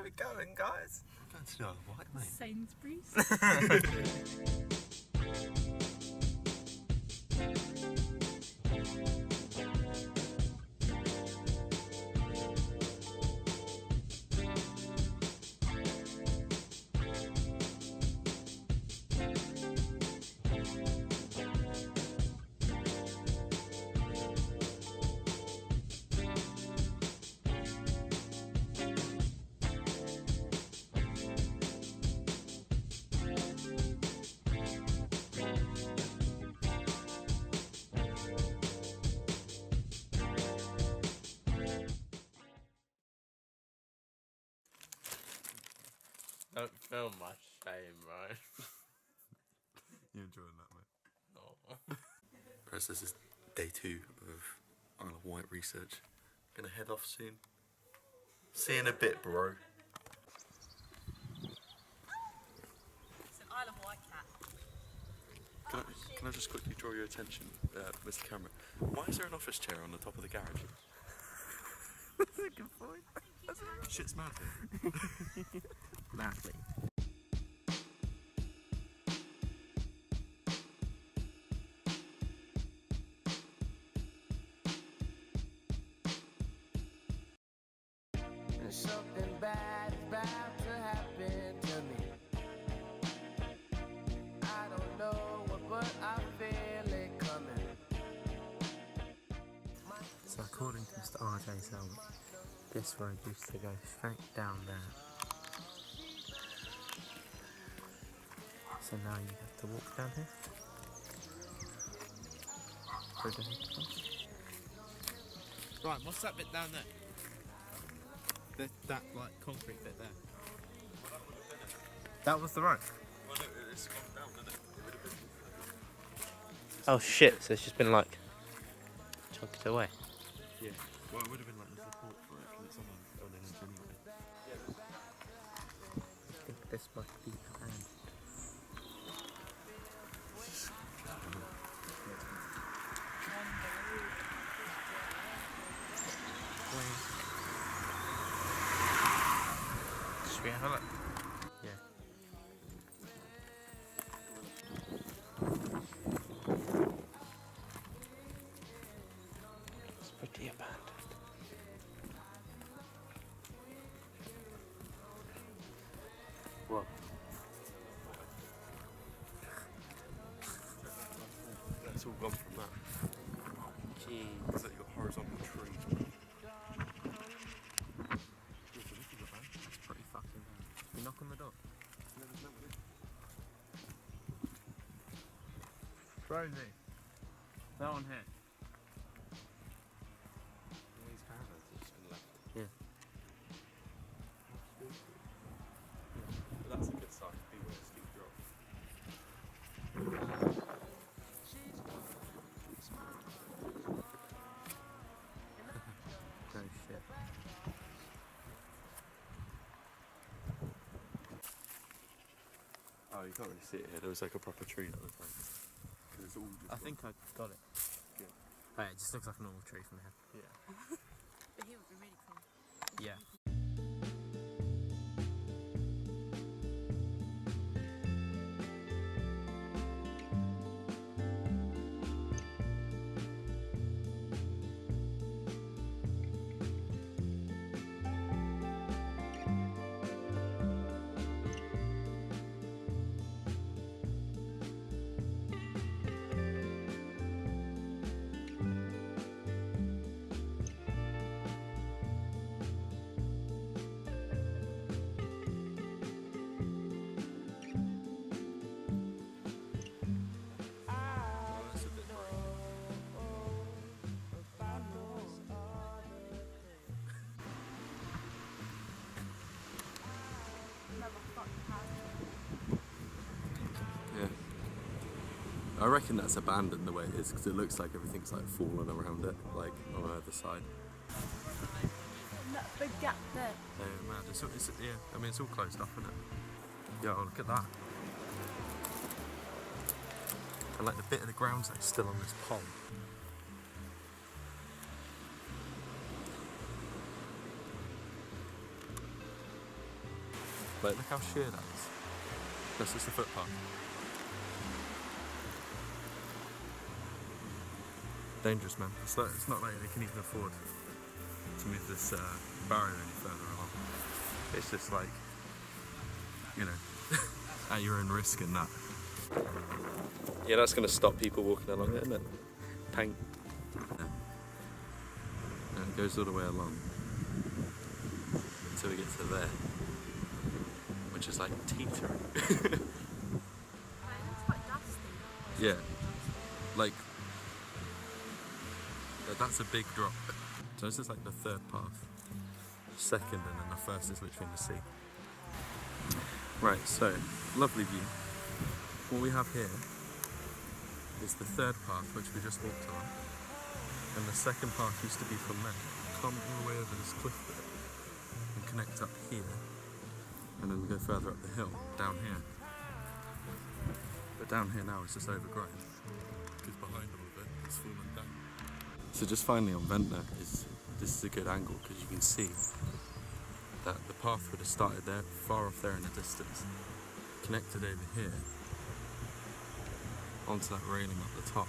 Where are we going, guys? We're going to the Isle of Wight, mate. Sainsbury's. Don't film my shame, right? You're enjoying that, mate? No. Guys, this is day 2 of Isle of Wight research. Gonna head off soon. See you in a bit, bro. It's an Isle of Wight cat. Can I just quickly draw your attention, Mr. Camera? Why is there an office chair on the top of the garage? That's a good point. Shit's mad here. Madly. Something bad is bound to happen to me. I don't know what, but I feel it coming. So according to Mr. RJ's helmet, this road used to go straight down there. So now you have to walk down here. Right, what's that bit down there? That like concrete bit there. That was the road. Well, no, it's gone down, isn't it? It would have been. Oh shit, so it's just been like chucked away. Yeah. Well, it would have been like the support for it, because it's on an edge anyway. I think this might be planned. Should we have a look? Yeah. It's pretty abandoned. What? That's all gone from that. Jeez. Is that your horizontal tree? It's pretty fucking bad. You knock on the door. Rosie, that one here. These caravans have just been left. Yeah. But that's a good sign. Beware of steep drop. No shit. Oh, you can't really see it here. There was like a proper tree at the time. Because it's all just I think I got it. Yeah. Oh, it just looks like a normal tree from here. Yeah. But he would be really cool. Yeah. Yeah. I reckon that's abandoned the way it is, because it looks like everything's like fallen around it, like on either side. And that big gap there. Yeah, mad. Yeah, I mean, it's all closed off, isn't it? Yeah, oh, look at that. And like the bit of the ground's like still on this pond. Like, look how sheer that is. That's just a footpath. Dangerous, man. It's not like they can even afford to move this barrier any further along. It's just like, you know, at your own risk and that. Yeah, that's going to stop people walking along it, isn't it? Paint. And it goes all the way along until we get to there, which is like teetering. It's quite dusty. Yeah, like that's a big drop. So this is like the third path, second, and then the first is literally in the sea. Right, so lovely view. What we have here is the third path, which we just walked on, and the second path used to be from there. Come all the way over this cliff bit and connect up here, and then we go further up the hill down here. But down here now it's just overgrown because behind all of it it's fallen down. So just finally on Ventnor this is a good angle because you can see that the path would have started there, far off there in the distance, connected over here onto that railing up the top,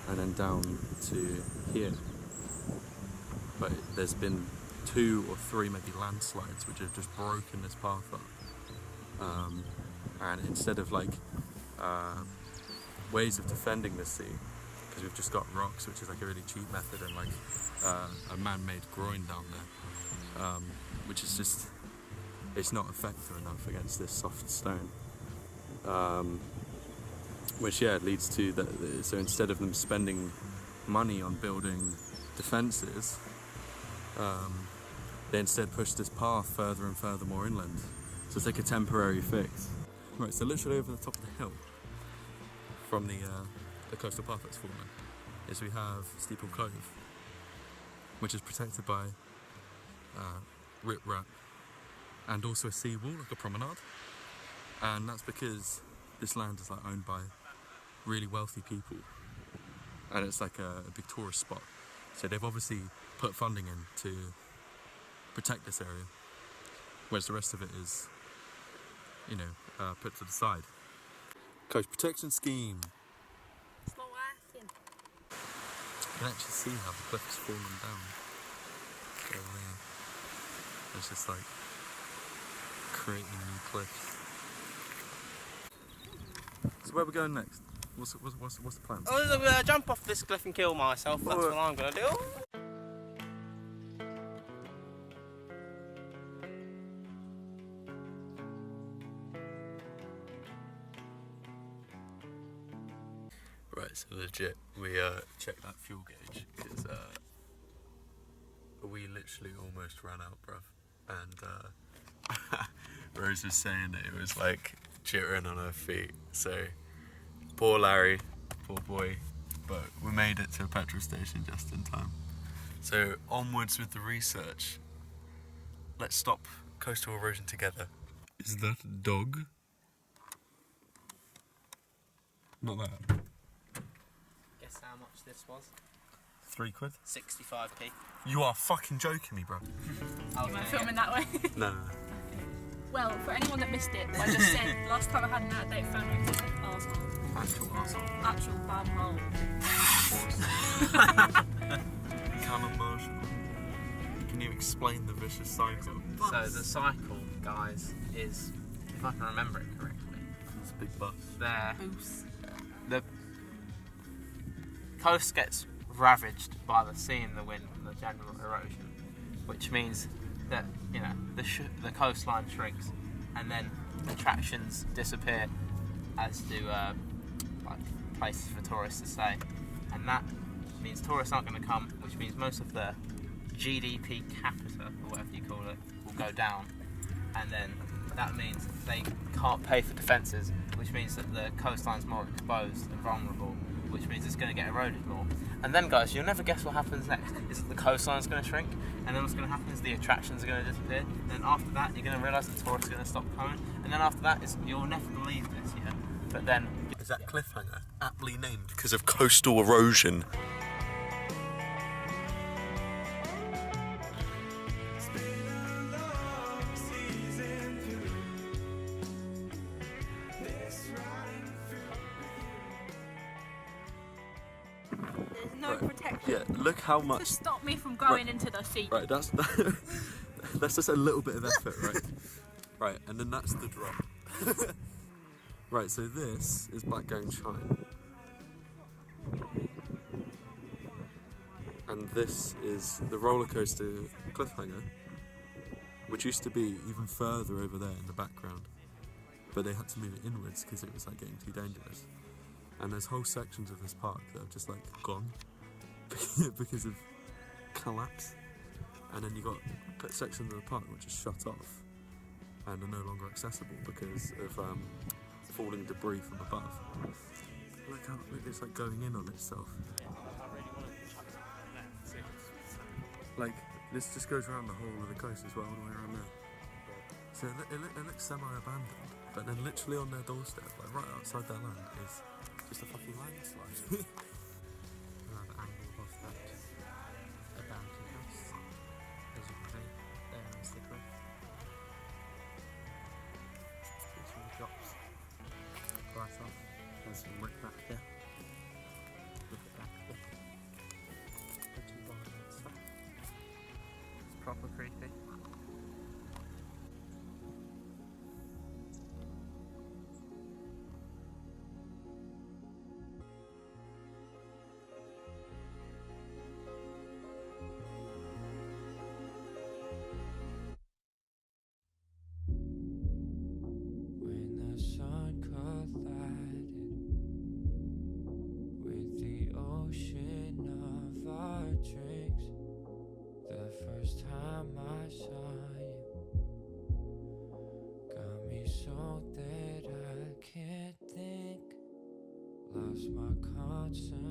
and then down to here. But there's been 2 or 3 maybe landslides which have just broken this path up. And instead of like ways of defending the sea, because we've just got rocks, which is like a really cheap method, and like a man-made groin down there, which is just, it's not effective enough against this soft stone. Which leads to that. So instead of them spending money on building defences, they instead push this path further and further more inland. So it's like a temporary fix. Right, so literally over the top of the hill from the coastal path that's fallen is we have Steeple Cove, which is protected by riprap and also a seawall, like a promenade. And that's because this land is like owned by really wealthy people, and it's like a big tourist spot. So they've obviously put funding in to protect this area, whereas the rest of it is, you know, put to the side. Coast protection scheme. It's not working. You can actually see how the cliff's fallen down. So it's just like creating new cliffs. So where are we going next? What's the plan? I'm gonna jump off this cliff and kill myself. That's what I'm gonna do. Right, so legit, we checked that fuel gauge because we literally almost ran out, bruv. And Rose was saying that it was like jittering on her feet. So poor Larry, poor boy, but we made it to a petrol station just in time. So onwards with the research. Let's stop coastal erosion together. Is that a dog? Not that. Guess how much this was? £3? 65p. You are fucking joking me, bro. You weren't filming that way. No. Well, for anyone that missed it, I just said last time I had an out-of-date phone, I was an arsehole. Actual arsehole. Actual bad hole. Calum Marshall. Can you explain the vicious cycle? So the cycle, guys, is, if I can remember it correctly, It's a big bus. the coast gets ravaged by the sea and the wind and the general erosion, which means that, you know, the coastline shrinks, and then attractions disappear, as do like places for tourists to stay, and that means tourists aren't going to come, which means most of the GDP capita, or whatever you call it, will go down, and then that means they can't pay for defences, which means that the coastline's more exposed and vulnerable, which means it's going to get eroded more. And then, guys, you'll never guess what happens next. Is that the coastline's going to shrink, and then what's going to happen is the attractions are going to disappear, and then after that you're going to realise the tourists are going to stop coming, and then after that you'll never believe this, yeah? But then... Is that cliffhanger aptly named because of coastal erosion? no Right. protection Yeah, look how to much. stop me from going into the sea. Right, that's that's just a little bit of effort, right? Right, and then that's the drop. Right, so this is Blackgown Chine. And this is the roller coaster cliffhanger, which used to be even further over there in the background, but they had to move it inwards because it was like getting too dangerous. And there's whole sections of this park that have just like gone because of collapse. And then you got sections of the park which are shut off and are no longer accessible because of falling debris from above. Look how it's like going in on itself. Like, this just goes around the whole of the coast as well, all the way around there. So it looks semi-abandoned, but then literally on their doorstep, like right outside their land, is just a fucking landslide. Another angle of that abandoned house. As you can see, there is the cliff. It's all drops right off. There's some brick back there. Look at that cliff. Pretty wild stuff. It's proper creepy. When the sun collided with the ocean of our drinks, the first time I saw you got me so that I can't think. Lost my concentration